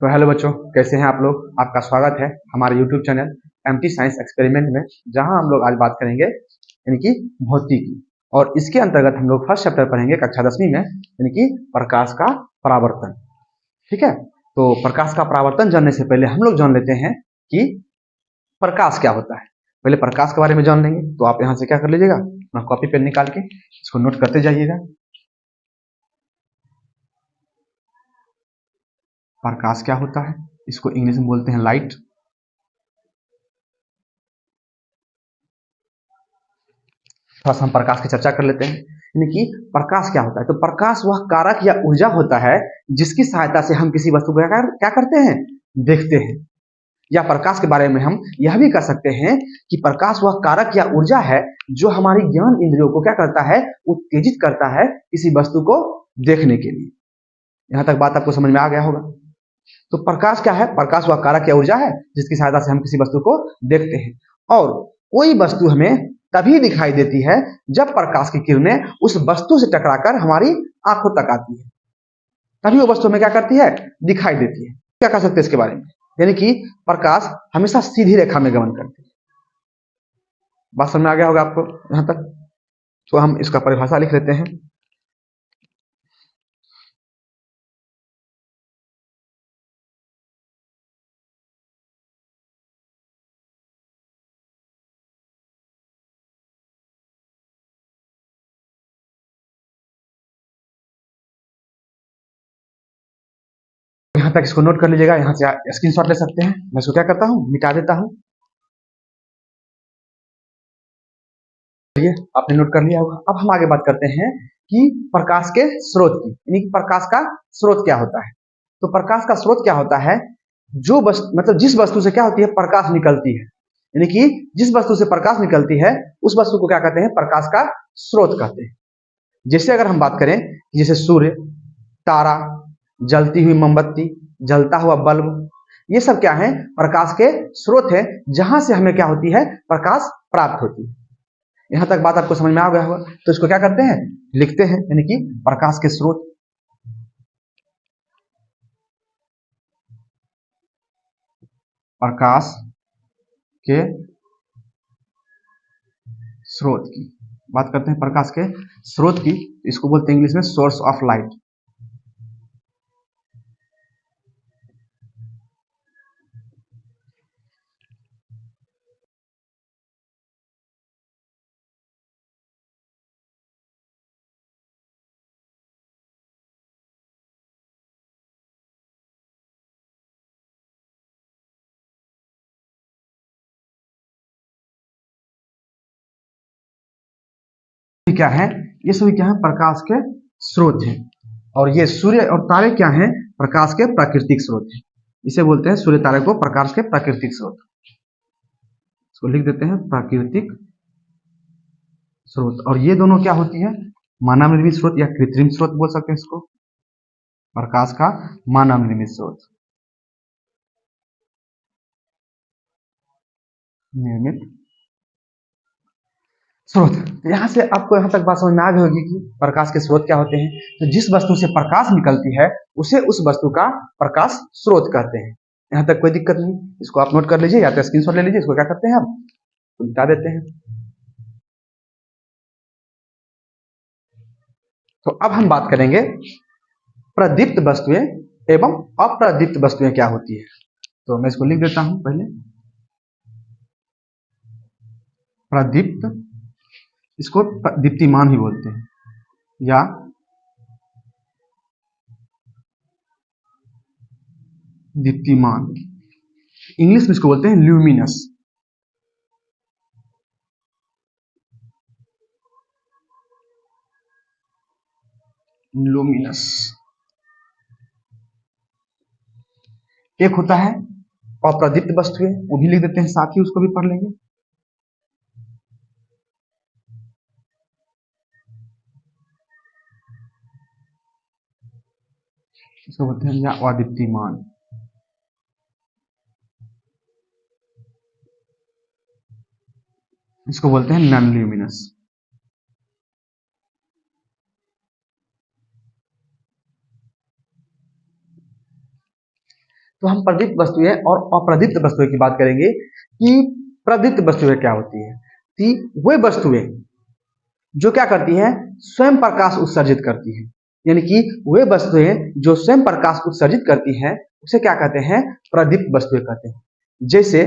तो हेलो बच्चों, कैसे हैं आप लोग। आपका स्वागत है हमारे YouTube channel MT science experiment में, जहां हम लोग आज बात करेंगे यानी कि भौतिकी। और इसके अंतर्गत हम लोग फर्स्ट चैप्टर पढ़ेंगे कक्षा 10वीं में, यानी कि प्रकाश का परावर्तन। ठीक है, तो प्रकाश का परावर्तन जानने से पहले हम लोग जान लेते हैं कि प्रकाश क्या होता है। पहले प्रकाश के बारे में जान लेंगे, तो आप यहाँ से क्या कर लीजिएगा, अपना कॉपी पेन निकाल के इसको नोट करते जाइएगा। प्रकाश क्या होता है, इसको इंग्लिश में बोलते हैं लाइट। थोड़ा सा हम प्रकाश की चर्चा कर लेते हैं, यानी कि प्रकाश क्या होता है। तो प्रकाश वह कारक या ऊर्जा होता है जिसकी सहायता से हम किसी वस्तु को क्या करते हैं, देखते हैं। या प्रकाश के बारे में हम यह भी कह सकते हैं कि प्रकाश वह कारक या ऊर्जा है जो हमारी ज्ञान इंद्रियों को क्या करता है, उत्तेजित करता है किसी वस्तु को देखने के लिए। यहाँ तक बात आपको समझ में आ गया होगा। तो प्रकाश क्या है, प्रकाश वह कारक या ऊर्जा है जिसकी सहायता से हम किसी वस्तु को देखते हैं। और कोई वस्तु हमें तभी दिखाई देती है जब प्रकाश की किरणें उस वस्तु से टकराकर हमारी आंखों तक आती है, तभी वो वस्तु हमें क्या करती है, दिखाई देती है। क्या कह सकते हैं इसके बारे में, यानी कि प्रकाश हमेशा सीधी रेखा में गमन करती है। बात समझ में आ गया होगा आपको यहां तक। तो हम इसका परिभाषा लिख लेते हैं। यहाँ तक इसको नोट कर लीजिएगा, यहाँ से स्क्रीनशॉट ले सकते हैं। मैं इसको क्या करता हूँ, मिटा देता हूँ। आपने नोट कर लिया होगा। अब हम आगे बात करते हैं कि प्रकाश के स्रोत की, यानी कि प्रकाश का स्रोत क्या होता है। तो प्रकाश का स्रोत क्या होता है, जो मतलब जिस वस्तु से क्या होती है, प्रकाश निकलती है, यानी कि जिस वस्तु से प्रकाश निकलती है उस वस्तु को क्या कहते हैं, प्रकाश का स्रोत कहते हैं। जैसे अगर हम बात करें, जैसे सूर्य, तारा, जलती हुई मोमबत्ती, जलता हुआ बल्ब, ये सब क्या है, प्रकाश के स्रोत है, जहां से हमें क्या होती है, प्रकाश प्राप्त होती है। यहां तक बात आपको समझ में आ गया होगा। तो इसको क्या करते हैं, लिखते हैं, यानी कि प्रकाश के स्रोत। प्रकाश के स्रोत की बात करते हैं, प्रकाश के स्रोत की, इसको बोलते हैं इंग्लिश में सोर्स ऑफ लाइट। क्या है, ये सभी क्या है, प्रकाश के स्रोत हैं। और ये सूर्य और तारे क्या हैं, प्रकाश के प्राकृतिक स्रोत हैं। इसे बोलते हैं, सूर्य तारे को प्रकाश के प्राकृतिक स्रोत। इसको लिख देते हैं, प्राकृतिक स्रोत। और ये दोनों क्या होती है, मानव निर्मित स्रोत या कृत्रिम स्रोत बोल सकते हैं इसको। प्रकाश का मानव निर्मित स्रोत, निर्मित स्रोत। तो यहाँ से आपको यहाँ तक बात समझ में आ गई होगी कि प्रकाश के स्रोत क्या होते हैं। तो जिस वस्तु से प्रकाश निकलती है उसे उस वस्तु का प्रकाश स्रोत कहते हैं। यहाँ तक कोई दिक्कत नहीं, इसको आप नोट कर लीजिए या तो स्क्रीनशॉट ले लीजिए। इसको क्या करते हैं, हम मिटा देते हैं। तो अब हम बात करेंगे प्रदीप्त वस्तुएं एवं अप्रदीप्त वस्तुएं क्या होती है। तो मैं इसको लिख देता हूं पहले, प्रदीप्त, इसको दीप्तिमान ही बोलते हैं, या दीप्तिमान। इंग्लिश में इसको बोलते हैं ल्यूमिनस। लुमिनस। एक होता है अप्रदीप्त वस्तुएं, वो भी लिख देते हैं, साथ ही उसको भी पढ़ लेंगे। इसको बोलते हैं या अदीप्तिमान। इसको बोलते हैं नॉन ल्यूमिनस। तो हम प्रदीप्त वस्तुएं और अप्रदीप्त वस्तुएं की बात करेंगे कि प्रदीप्त वस्तुएं क्या होती है। कि वे वस्तुएं जो क्या करती हैं, स्वयं प्रकाश उत्सर्जित करती हैं, यानी कि वे वस्तुएं जो स्वयं प्रकाश उत्सर्जित करती हैं उसे क्या कहते हैं, प्रदीप्त वस्तुएं कहते हैं। जैसे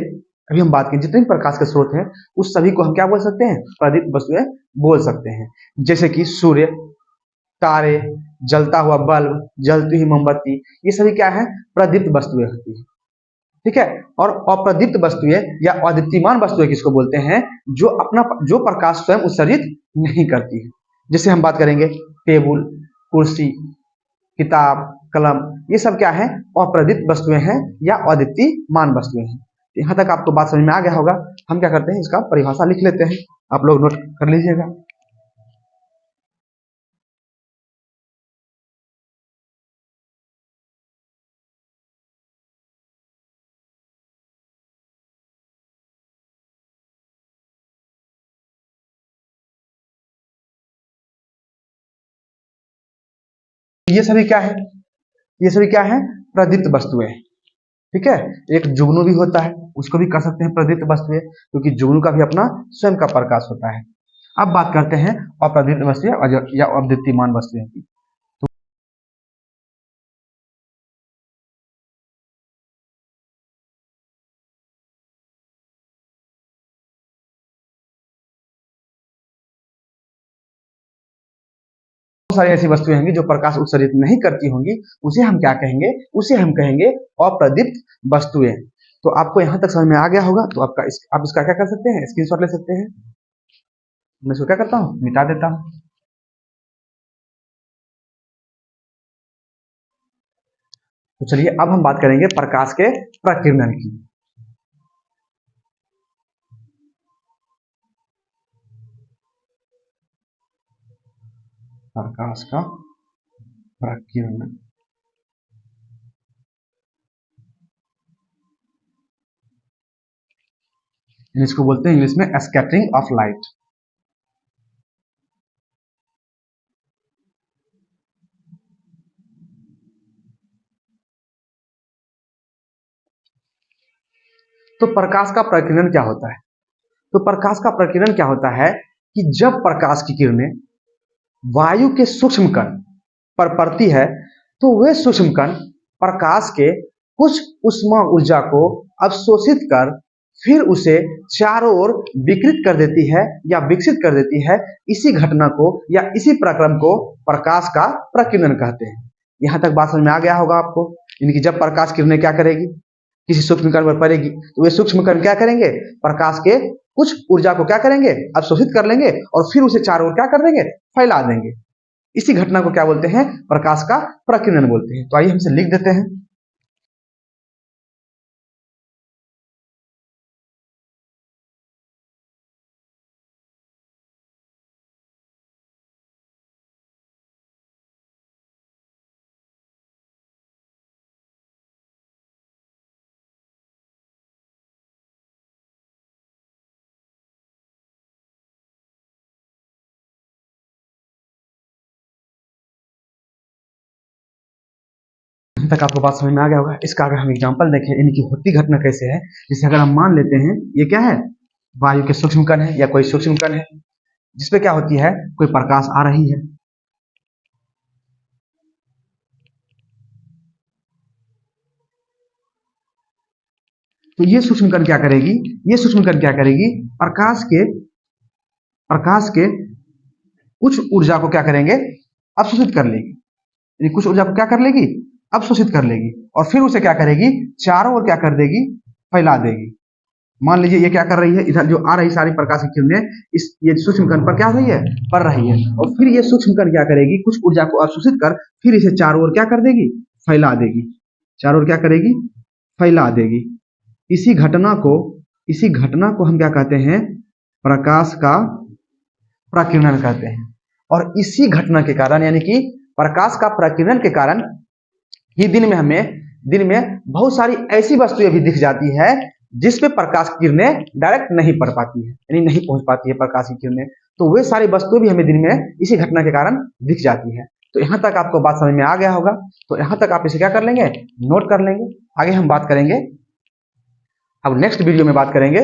अभी हम बात करें जितने भी प्रकाश के स्रोत हैं उस सभी को हम क्या बोल सकते हैं, प्रदीप्त वस्तुएं बोल सकते हैं। जैसे कि सूर्य, तारे, जलता हुआ बल्ब, जलती हुई मोमबत्ती, ये सभी क्या है, प्रदीप्त वस्तुएं होती है। ठीक है। और अप्रदीप्त वस्तुएं या अदीप्तिमान वस्तुएं किसको बोलते हैं, जो प्रकाश स्वयं उत्सर्जित नहीं करती है। जैसे हम बात करेंगे टेबल, कुर्सी, किताब, कलम, ये सब क्या है, अप्रदीप्त वस्तुएं हैं या अदीप्तिमान वस्तुएं हैं। यहाँ तक आपको बात समझ में आ गया होगा। हम क्या करते हैं, इसका परिभाषा लिख लेते हैं, आप लोग नोट कर लीजिएगा। ये सभी क्या है, ये सभी क्या है, प्रदीप्त वस्तुएं। ठीक है। एक जुगनू भी होता है, उसको भी कह सकते हैं प्रदीप्त वस्तुएं, क्योंकि जुगनू का भी अपना स्वयं का प्रकाश होता है। अब बात करते हैं अप्रदीप्त वस्तुएं या अद्वितीयमान वस्तुएं की। बहुत सारी ऐसी वस्तुएं होंगी जो प्रकाश उत्सर्जित नहीं करती होंगी, उसे हम क्या कहेंगे, उसे हम कहेंगे अप्रदीप्त वस्तुएं। तो आपको यहां तक समझ में आ गया होगा। तो आप इसका क्या कर सकते हैं, स्क्रीनशॉट ले सकते हैं। मैं इसको क्या करता हूँ, मिटा देता हूँ। तो चलिए अब हम बात करेंगे प्रकाश के प्रकीर्णन की। प्रकाश का प्रकीर्णन, इसको बोलते हैं इंग्लिश में स्कैटरिंग ऑफ लाइट। तो प्रकाश का प्रकीर्णन क्या होता है, तो प्रकाश का प्रकीर्णन क्या होता है कि जब प्रकाश की किरणें वायु के सूक्ष्म कण पर पड़ती है तो वे सूक्ष्म कण प्रकाश के कुछ ऊष्मा ऊर्जा को अवशोषित कर फिर उसे चारों ओर विकृत कर देती है या विकसित कर देती है। इसी घटना को या इसी प्रक्रम को प्रकाश का प्रकीर्णन कहते हैं। यहां तक बात समझ में आ गया होगा आपको। यानी कि जब प्रकाश किरणें क्या करेगी, किसी सूक्ष्म कण पर पड़ेगी तो वे सूक्ष्म कण क्या करेंगे, प्रकाश के कुछ ऊर्जा को क्या करेंगे, अवशोषित कर लेंगे और फिर उसे चारों ओर क्या कर देंगे, फैला देंगे। इसी घटना को क्या बोलते हैं, प्रकाश का प्रकीर्णन बोलते हैं। तो आइए हम इसे लिख देते हैं। तक आपको बात समझ में आ गया होगा। इसका अगर हम एग्जांपल देखें, यानी कि होती घटना कैसे है, जैसे अगर हम मान लेते हैं ये क्या है, वायु के सूक्ष्म कण है या कोई सूक्ष्म कण है जिसपे क्या होती है, कोई प्रकाश आ रही है। तो ये सूक्ष्म कण क्या करेगी, ये सूक्ष्म कण क्या करेगी, प्रकाश के कुछ ऊर्जा को क्या करेंगे, अवशोषित कर लेगी। यानी कुछ ऊर्जा को क्या कर लेगी, अवशोषित कर लेगी और फिर उसे क्या करेगी, चारों ओर क्या कर देगी, फैला देगी। मान लीजिए ये क्या कर रही है, इधर जो आ रही सारी प्रकाश की किरणें इस ये सूक्ष्म कण पर क्या हो रही है, पड़ रही है और फिर ये सूक्ष्म कण क्या करेगी, कुछ ऊर्जा को अवशोषित कर फिर इसे चारों ओर क्या कर देगी, फैला देगी। चारों ओर क्या करेगी, फैला देगी। इसी घटना को हम क्या कहते हैं, प्रकाश का प्रकीर्णन कहते हैं। और इसी घटना के कारण, यानी कि प्रकाश का प्रकीर्णन के कारण ही दिन में बहुत सारी ऐसी वस्तुएं भी दिख जाती है जिसपे प्रकाश की किरणें डायरेक्ट नहीं पड़ पाती है, यानी नहीं पहुंच पाती है प्रकाश की किरणें। तो वे सारी वस्तुएं भी हमें दिन में इसी घटना के कारण दिख जाती है। तो यहाँ तक आपको बात समझ में आ गया होगा। तो यहाँ तक आप इसे क्या कर लेंगे, नोट कर लेंगे। आगे हम बात करेंगे, अब नेक्स्ट वीडियो में बात करेंगे